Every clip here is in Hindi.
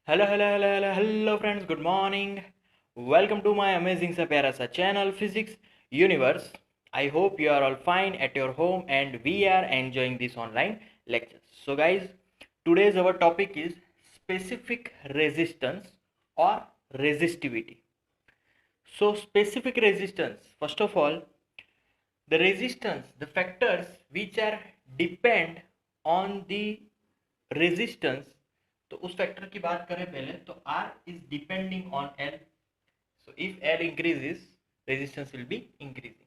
Hello friends, good morning. Welcome to my amazing सा प्यारा सा channel Physics Universe. I hope you are all fine at your home and we are enjoying this online lectures. So guys, today's our topic is specific resistance or resistivity. So specific resistance, first of all, the resistance, the factors which are depend on the resistance, तो उस फैक्टर की बात करें पहले तो R is depending on L. So if L increases, resistance will be increasing.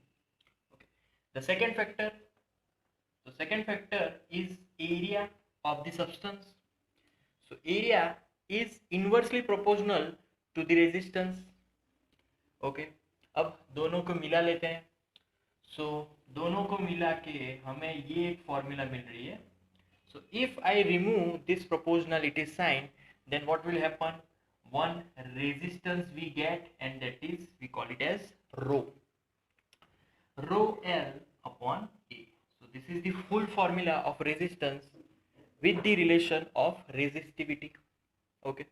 Okay. The second factor is area of the substance. So area is inversely proportional to the resistance. Okay. अब दोनों को मिला लेते हैं. So दोनों को मिला के हमें ये एक फॉर्मूला मिल रही है. So if I remove this proportionality sign, then what will happen? One resistance we get, and that is we call it as rho. Rho L upon A. So this is the full formula of resistance with the relation of resistivity. Okay.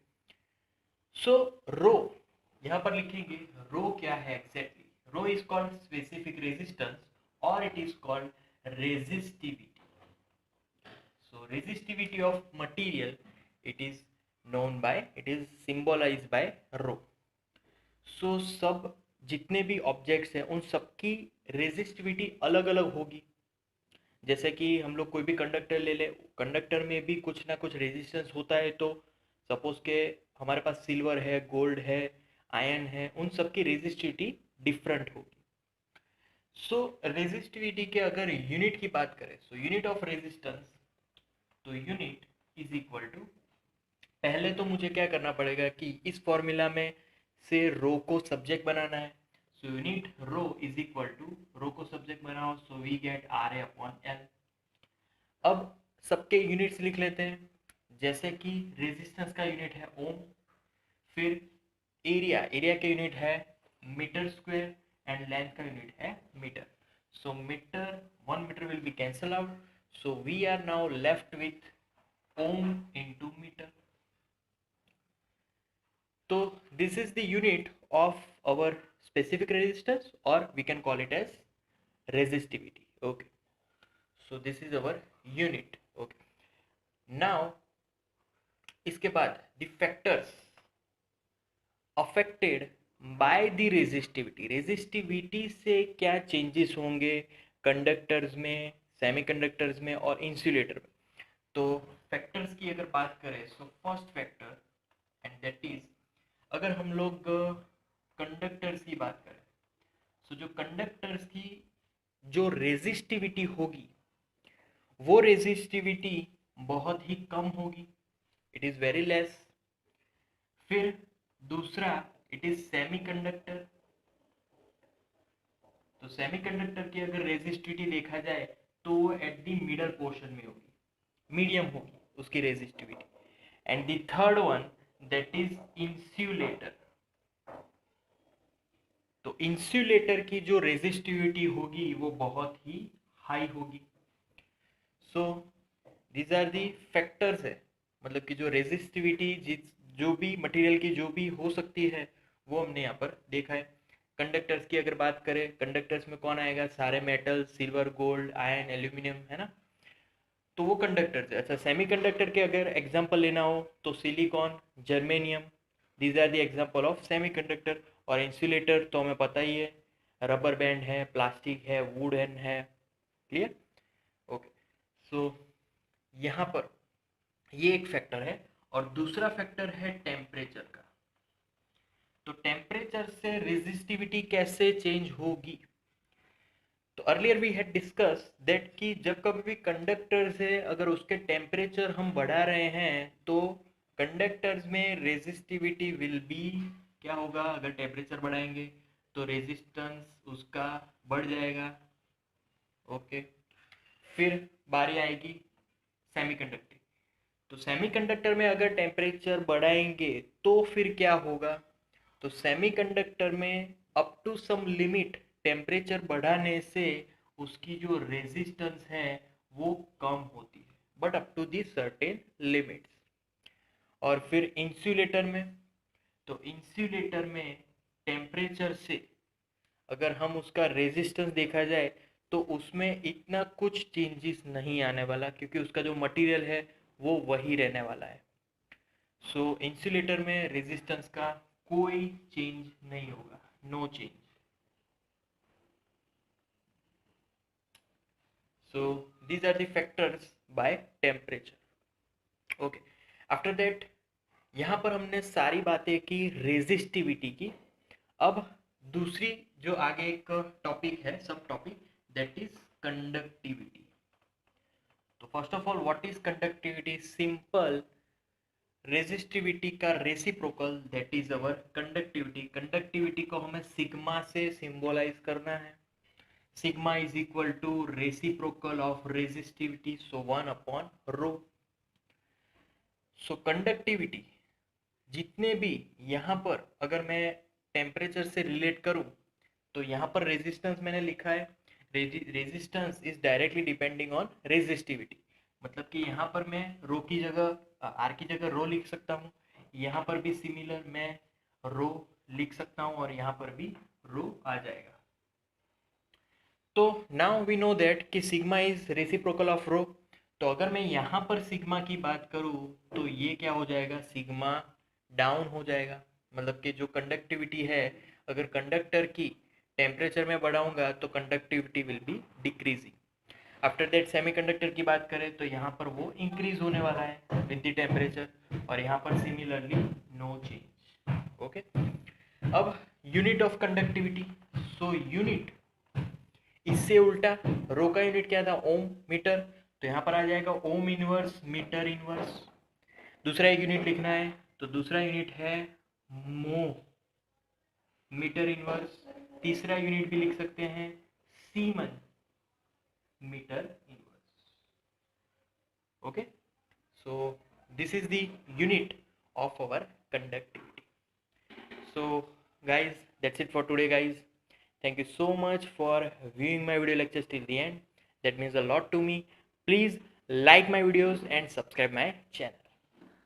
So rho यहाँ पर लिखेंगे rho क्या है exactly? Rho is called specific resistance or it is called resistivity. So resistivity of material, it is symbolized by rho. So सब जितने भी ऑब्जेक्ट्स हैं उन सबकी रेजिस्टिविटी अलग अलग होगी. जैसे कि हम लोग कोई भी कंडक्टर ले ले, कंडक्टर में भी कुछ ना कुछ रेजिस्टेंस होता है. तो सपोज के हमारे पास सिल्वर है, गोल्ड है, आयरन है, उन सब की रेजिस्टिविटी डिफरेंट होगी. सो रेजिस्टिविटी के अगर यूनिट की बात करें, सो यूनिट ऑफ रेजिस्टेंस, तो यूनिट इज इक्वल टू, पहले तो मुझे क्या करना पड़ेगा कि इस फॉर्मूला में से रो को सब्जेक्ट बनाना है. So unit rho is equal to, rho को सब्जेक्ट बनाओ, so we get R A upon L. अब सबके यूनिट्स लिख लेते हैं. जैसे कि रेजिस्टेंस का यूनिट है ओम, फिर एरिया के यूनिट है मीटर स्क्वायर एंड लेंथ का यूनिट है metre. So metre, 1 metre will be cancel out. So we are now left with ohm into meter. So this is the unit of our specific resistance, or we can call it as resistivity. Okay. So this is our unit. Okay. Now इसके बाद the factors affected by the resistivity. Resistivity से क्या चेंजेस होंगे कंडक्टर्स में, सेमीकंडक्टर्स में और इंसुलेटर में. तो फैक्टर्स की अगर बात करें, so first factor and that is, अगर हम लोग कंडक्टर्स की बात करें, सो जो कंडक्टर्स की जो रेजिस्टिविटी होगी वो रेजिस्टिविटी बहुत ही कम होगी. It is very less. फिर दूसरा, इट इज सेमीकंडक्टर. तो सेमीकंडक्टर की अगर रेजिस्टिविटी देखा जाए तो वो एट द मिडल पोर्शन में होगी, मीडियम होगी उसकी resistivity. And the third one, that is insulator. तो इंसुलेटर की जो रेजिस्टिविटी होगी वो बहुत ही हाई होगी. So these are the factors है, मतलब कि जो रेजिस्टिविटी जो भी मटेरियल की जो भी हो सकती है वो हमने यहाँ पर देखा है. कंडक्टर्स की अगर बात करें, कंडक्टर्स में कौन आएगा? सारे metal, silver, gold, iron, aluminium, है ना. तो वो कंडक्टर्स है. अच्छा, सेमीकंडक्टर के अगर एग्जांपल लेना हो तो silicon, germanium, these are the example of semiconductor. और इंसुलेटर तो हमें पता ही है, रबर बैंड है, प्लास्टिक है, वुडन है. क्लियर? ओके. सो यहाँ पर ये एक फैक्टर है. और दूसरा फैक्टर है टेम्परेचर का. तो टेम्परेचर से रेजिस्टिविटी कैसे चेंज होगी? तो earlier we had discuss that कि जब कभी भी कंडक्टर से अगर उसके टेम्परेचर हम बढ़ा रहे हैं तो कंडक्टर्स में रेजिस्टिविटी विल बी, क्या होगा? अगर टेम्परेचर बढ़ाएंगे तो रेजिस्टेंस उसका बढ़ जाएगा. ओके. फिर बारी आएगी सेमीकंडक्टर. तो सेमीकंडक्टर में अगर टेम्परेचर बढ़ाएंगे तो फिर क्या होगा? तो सेमीकंडक्टर में up to some limit temperature बढ़ाने से उसकी जो रेजिस्टेंस है वो कम होती है, but up to the certain limits. और फिर इंसुलेटर में, तो इंसुलेटर में टेम्परेचर से अगर हम उसका रेजिस्टेंस देखा जाए तो उसमें इतना कुछ चेंजेस नहीं आने वाला, क्योंकि उसका जो मटेरियल है वो वही रहने वाला है। सो इंसुलेटर में रेजिस्टेंस का कोई चेंज नहीं होगा, no change. So these are the factors by temperature. Okay, after that यहाँ पर हमने सारी बातें की रेजिस्टिविटी की। अब दूसरी जो आगे एक टॉपिक है, sub topic, that is conductivity. तो first of all what is conductivity? Simple, resistivity का reciprocal that is our conductivity. Conductivity को हमें सिग्मा से सिंबलाइज करना है। Sigma is equal to reciprocal of resistivity, so 1/ρ। So conductivity जितने भी यहाँ पर अगर मैं टेम्परेचर से रिलेट करूँ तो यहाँ पर रेजिस्टेंस मैंने लिखा है, resistance is directly depending on resistivity. मतलब कि यहाँ पर मैं रो की जगह आर की जगह रो लिख सकता हूँ, यहाँ पर भी सिमिलर मैं रो लिख सकता हूँ और यहाँ पर भी रो आ जाएगा। तो नाउ वी नो दैट कि सिग्मा इज रेसिप्रोकल ऑफ रो। तो अगर मैं यहाँ पर सिग्मा की बात करूँ तो ये क्या हो जाएगा, सिग्मा डाउन हो जाएगा। मतलब कि जो कंडक्टिविटी है, अगर कंडक्टर की टेम्परेचर में बढ़ाऊंगा तो conductivity will be decreasing. After that semiconductor की बात करें तो यहाँ पर वो इंक्रीज होने वाला है विद द टेम्परेचर, और यहाँ पर सिमिलरली नो चेंज। ओके, अब unit of conductivity. So unit इससे उल्टा, रो का यूनिट क्या था, ओम, मीटर, तो यहाँ पर आ जाएगा ओम इनवर्स मीटर इनवर्स। दूसरा एक यूनिट लिखना है तो दूसरा यूनिट है मो, मीटर इनवर्स। तीसरा यूनिट भी लिख सकते हैं siemens, metre inverse. Okay, so this is the unit of our conductivity. So guys, that's it for today guys. Thank you so much for viewing my video lectures till the end. That means a lot to me. Please like my videos and subscribe my channel.